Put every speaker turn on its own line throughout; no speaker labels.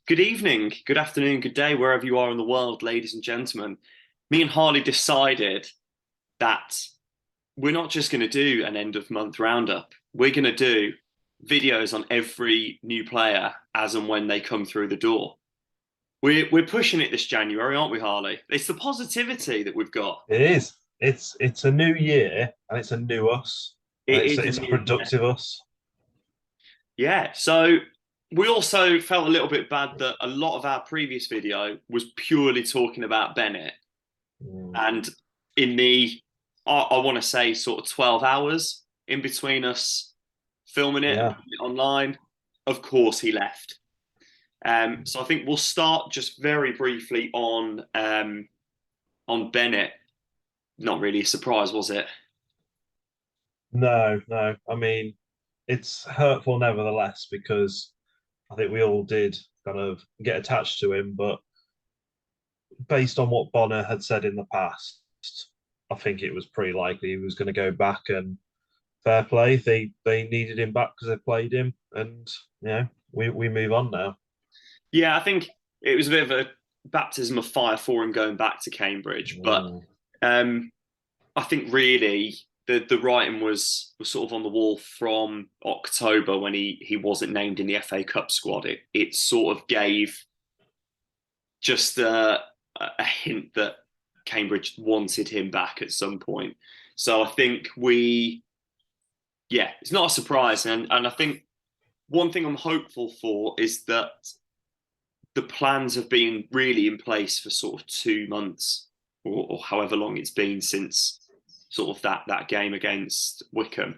Good evening, good afternoon, good day, wherever you are in the world, ladies and gentlemen. Me and Harley decided that we're not just going to do an end of month roundup. We're going to do videos on every new player as and when they come through the door. We're pushing it this January, aren't we, Harley? It's the positivity that we've got.
It is. It's a new year and it's a new us and
It is a
it's a
new year.
productive us.
Yeah. So we also felt a little bit bad that a lot of our previous video was purely talking about Bennett.
Mm,
And in I want to say, sort of 12 hours in between us filming it and
yeah.
putting it online, of course, he left. So I think we'll start just very briefly on Bennett. Not really a surprise, was it?
No, no. I mean, it's hurtful nevertheless because I think we all did kind of get attached to him, but based on what Bonner had said in the past, I think it was pretty likely he was going to go back and fair play. They needed him back because they played him, and we move on now.
Yeah, I think it was a bit of a baptism of fire for him going back to Cambridge, but
Mm,
um, I think really the writing was sort of on the wall from October when he wasn't named in the FA Cup squad. It sort of gave just a hint that Cambridge wanted him back at some point. So I think yeah, it's not a surprise, and I think one thing I'm hopeful for is that the plans have been really in place for sort of 2 months or however long it's been since sort of that game against Wickham.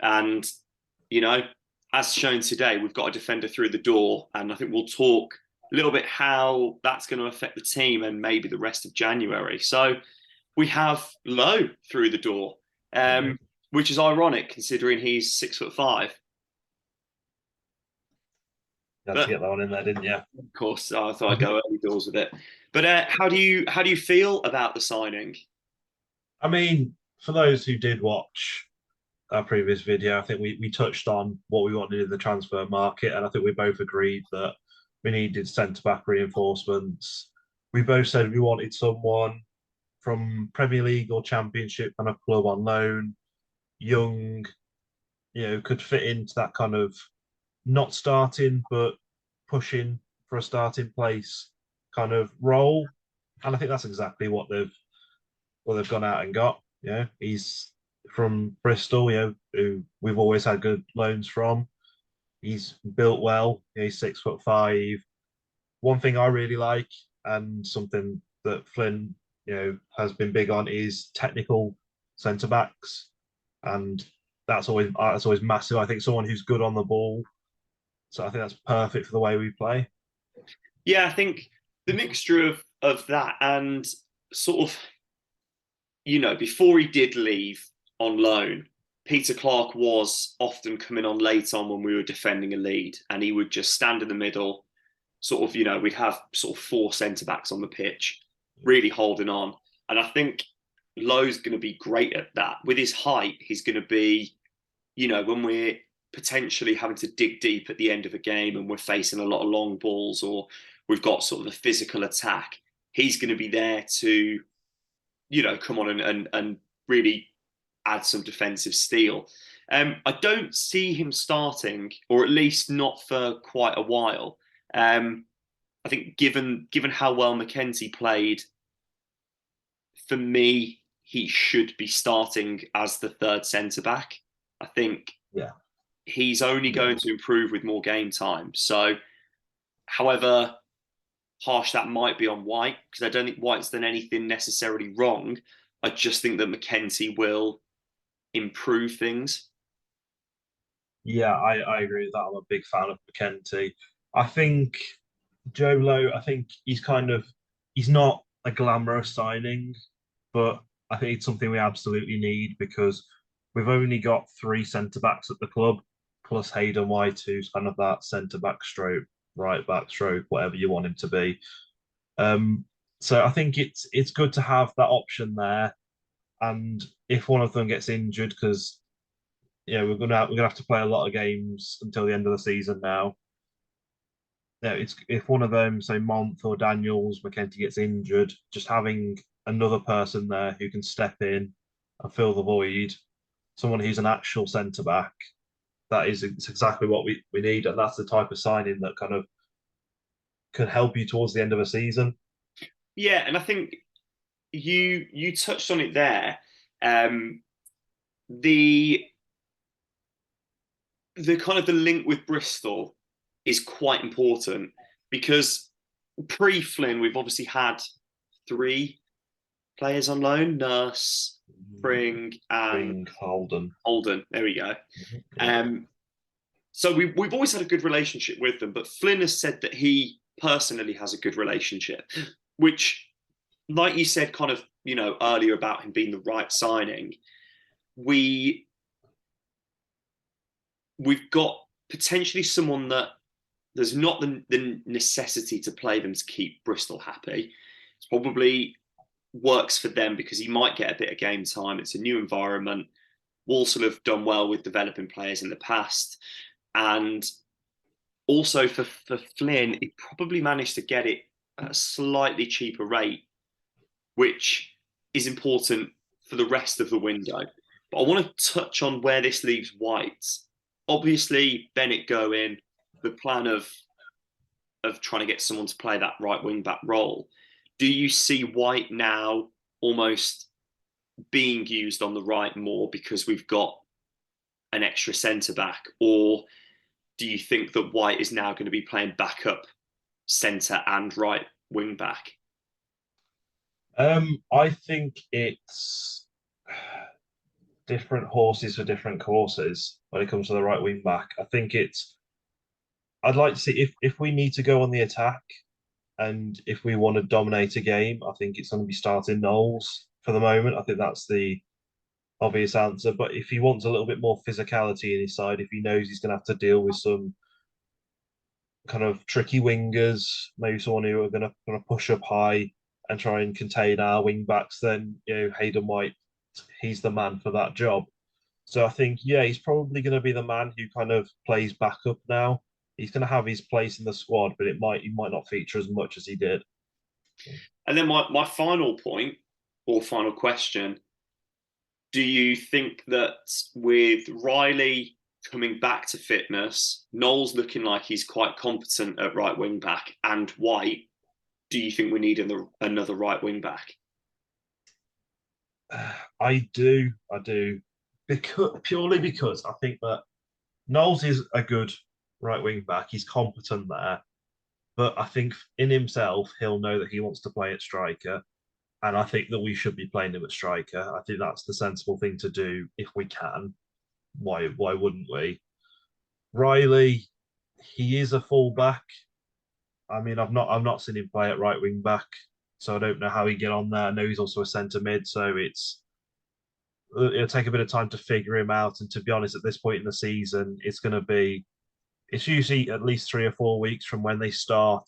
And, you know, as shown today, we've got a defender through the door. And I think we'll talk a little bit how that's going to affect the team and maybe the rest of January. So we have Lowe through the door,
mm.
which is ironic considering he's 6'5".
You had to
But
get that one in there, didn't you?
of course, I thought I'd go early doors with it. But how do you feel about the signing?
I mean, for those who did watch our previous video, I think we touched on what we wanted in the transfer market, and I think we both agreed that we needed centre back reinforcements. We both said we wanted someone from Premier League or Championship and a club on loan, young, could fit into that kind of not starting but pushing for a starting place kind of role. And I think that's exactly what they've gone out and got. He's from Bristol, who we've always had good loans from. He's built well. He's 6'5". One thing I really like, and something that Flynn, has been big on, is technical centre backs, and that's always massive. I think someone who's good on the ball. So I think that's perfect for the way we play.
Yeah, I think the mixture of that and sort of, before he did leave on loan, Peter Clark was often coming on late on when we were defending a lead, and he would just stand in the middle, sort of, we'd have sort of four centre backs on the pitch, really holding on. And I think Lowe's going to be great at that. With his height, he's going to be, when we're potentially having to dig deep at the end of a game and we're facing a lot of long balls or we've got sort of the physical attack, he's going to be there to, come on and really add some defensive steel. I don't see him starting, or at least not for quite a while. I think given how well Mackenzie played, for me, he should be starting as the third centre back. I think
Yeah,
he's only
yeah,
going to improve with more game time. So, however harsh that might be on White, because I don't think White's done anything necessarily wrong. I just think that Mackenzie will improve things.
yeah. I agree with that. I'm a big fan of McKenty. I think Joe Lowe, I think he's not a glamorous signing, but I think it's something we absolutely need because we've only got three centre backs at the club, plus Hayden White, who's kind of that centre back stroke, right back stroke, whatever you want him to be. Um, so I think it's good to have that option there. And if one of them gets injured, because we're gonna have to play a lot of games until the end of the season now, it's if one of them, say Month or Daniels, McKenty gets injured, just having another person there who can step in and fill the void, someone who's an actual centre back, that is it's exactly what we need, and that's the type of signing that kind of can help you towards the end of a season.
Yeah, and I think you touched on it there. Um, the the kind of the link with Bristol is quite important because pre Flynn, we've obviously had three players on loan: Nurse, Pring, and
Bring Holden.
Holden. There we go.
Yeah.
So we've always had a good relationship with them, but Flynn has said that he personally has a good relationship, which, like you said, kind of earlier about him being the right signing, we we've got potentially someone that there's not the necessity to play them to keep Bristol happy. It's probably works for them because he might get a bit of game time. It's a new environment. Walsall have done well with developing players in the past. And also for Flynn, he probably managed to get it at a slightly cheaper rate, which is important for the rest of the window. But I want to touch on where this leaves White. Obviously, Bennett going, the plan of trying to get someone to play that right wing back role. Do you see White now almost being used on the right more because we've got an extra centre back, or do you think that White is now going to be playing backup centre and right wing back?
I think it's different horses for different courses when it comes to the right wing back. I think it's. I'd like to see if we need to go on the attack and if we want to dominate a game, I think it's going to be starting Knowles for the moment. I think that's the obvious answer. But if he wants a little bit more physicality in his side, if he knows he's going to have to deal with some kind of tricky wingers, maybe someone who are going to push up high and try and contain our wing backs, then Hayden White, he's the man for that job. So I think he's probably going to be the man who kind of plays backup now. He's going to have his place in the squad, but he might not feature as much as he did.
And then my final point or final question: do you think that with Riley coming back to fitness, Knowles looking like he's quite competent at right wing back, and White, do you think we need another right wing back?
I do, because purely because I think that Knowles is a good right wing back. He's competent there, but I think in himself he'll know that he wants to play at striker, and I think that we should be playing him at striker. I think that's the sensible thing to do if we can. Why wouldn't we? Riley, he is a fullback. I mean, I've not seen him play at right wing back, so I don't know how he get on there. I know he's also a centre mid, so it'll take a bit of time to figure him out. And to be honest, at this point in the season, it's usually at least 3 or 4 weeks from when they start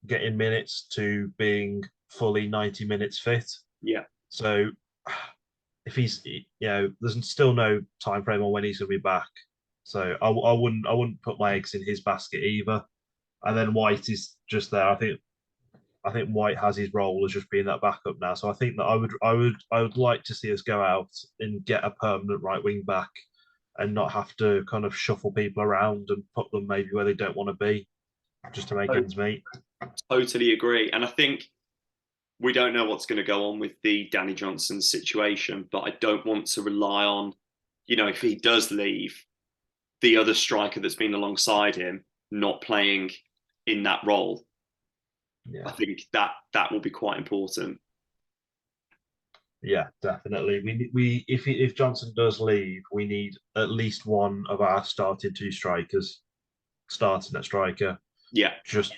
getting minutes to being fully 90 minutes fit.
Yeah.
So if there's still no time frame on when he's going to be back. So I wouldn't put my eggs in his basket either. And then White is just there. I think White has his role as just being that backup now. So I think that I would like to see us go out and get a permanent right wing back and not have to kind of shuffle people around and put them maybe where they don't want to be just to make ends meet.
Totally agree. And I think we don't know what's going to go on with the Danny Johnson situation, but I don't want to rely on, if he does leave, the other striker that's been alongside him not playing in that role.
Yeah.
I think that will be quite important.
Yeah, definitely. We if Johnson does leave, we need at least one of our starting two strikers starting at striker.
Yeah.
Just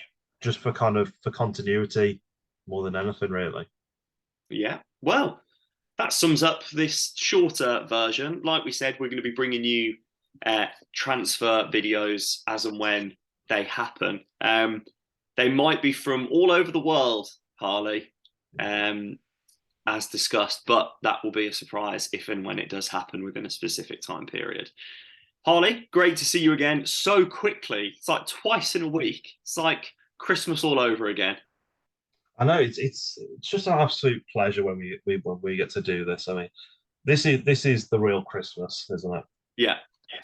for kind of for continuity more than anything, really.
Yeah. Well, that sums up this shorter version. Like we said, we're going to be bringing you transfer videos as and when they happen. They might be from all over the world, Harley, as discussed, but that will be a surprise if and when it does happen within a specific time period. Harley, great to see you again so quickly. It's like twice in a week. It's like Christmas all over again.
I know it's just an absolute pleasure when we get to do this. I mean, this is the real Christmas, isn't it?
Yeah.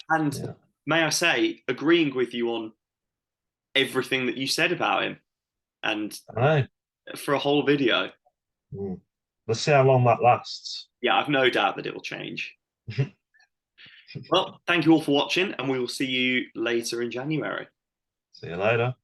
And
Yeah.
may I say, agreeing with you on everything that you said about him and
I know.
for a whole video.
Mm. Let's see how long that lasts.
Yeah, I've no doubt that it will change. Well, thank you all for watching, and we will see you later in January.
See you later.